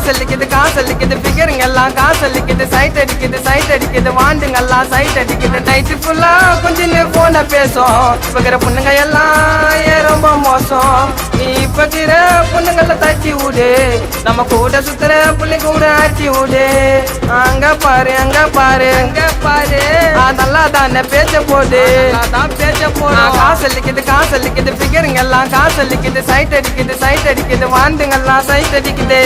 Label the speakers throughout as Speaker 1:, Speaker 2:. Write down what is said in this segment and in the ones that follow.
Speaker 1: காசலிக்குது ஃபிகருங்க எல்லாம் காசலிக்குது சைட் அடிக்குது வாண்டுங்கெல்லாம் சைட் அடிக்குது நைட்டு ஃபுல்லா கொஞ்சம் போன பேசும் இப்பகிற பொண்ணுங்க எல்லாம் ரொம்ப மோசம் நீ இப்பகிற பொண்ணுங்கள தட்டி விடு நம்ம கூட சுத்துற புள்ளி கூட ஆட்டி விடு அங்க பாரு நல்லா தானே பேச்ச போடு காசலிக்குது ஃபிகருங்க எல்லாம் காசலிக்குது சைட் அடிக்குது வாண்டுங்கெல்லாம் சைட் அடிக்குது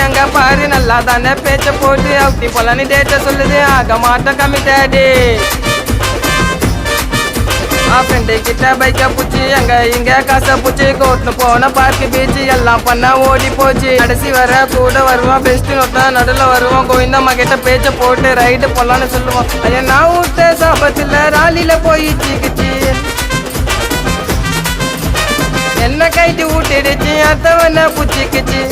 Speaker 1: அங்க பாரு நல்லா தானே பேச்ச போட்டு அப்படி போல நீ டேட்ட சொல்லுது ஆக மாட்டோம் கமிட்டாடி ஃப்ரெண்டு கிட்ட பைக்க பூச்சி அங்க இங்க காசை பூச்சி கோட்னு போன பார்க்கு பீச்சு எல்லாம் பண்ண ஓடி போச்சு கடைசி வர கூட வருவோம் பெஸ்ட் நோட்டா நடுவில் வருவோம் கோவிந்தம்மா கிட்ட பேச்ச போட்டு ரைடு போலான்னு சொல்லுவோம் ஐயா நான் விட்ட சாபத்துல ராலியில போயிடுச்சு என்ன கைட்டு விட்டுடுச்சு அத்தவன பூச்சிக்குச்சு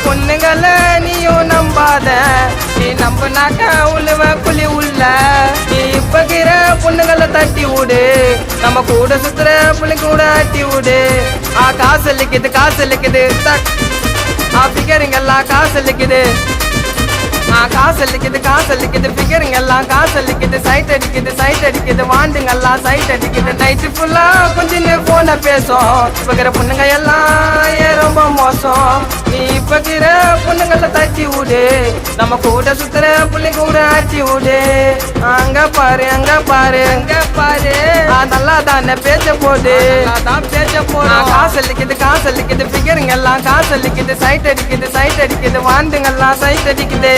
Speaker 1: பொண்ணுங்கள நீயும் நம்பாத நீ நம்பினாக்க உழுவ குழி உள்ள நீ இப்பகிற பொண்ணுங்களை தட்டி விடு நம்ம கூட சுத்துற புள்ளி கூட ஆட்டி விடு காசலிக்குது ஃபிகருங்கெல்லாம் காசலிக்குது ஃபிகருங்கெல்லாம் காசலிக்குது சைட் அடிக்குது வாண்டுங்கெல்லாம் சைட் அடிக்குது நைட்டு ஃபுல்லா கொஞ்சம் போன பேசும் இப்பகிற பொண்ணுங்க எல்லாம் ரொம்ப மோசம் நீ இப்பகிற பொண்ணுங்கள தட்டி விடு நம்ம கூட சுத்துற புள்ளி கூட ஆட்டி விடு அங்க பாரு நல்லா தானே பேச்ச போடு காசலிக்குது ஃபிகருங்கெல்லாம் காசலிக்குது சைட் அடிக்குது வாண்டுங்கெல்லாம் சைட் அடிக்குது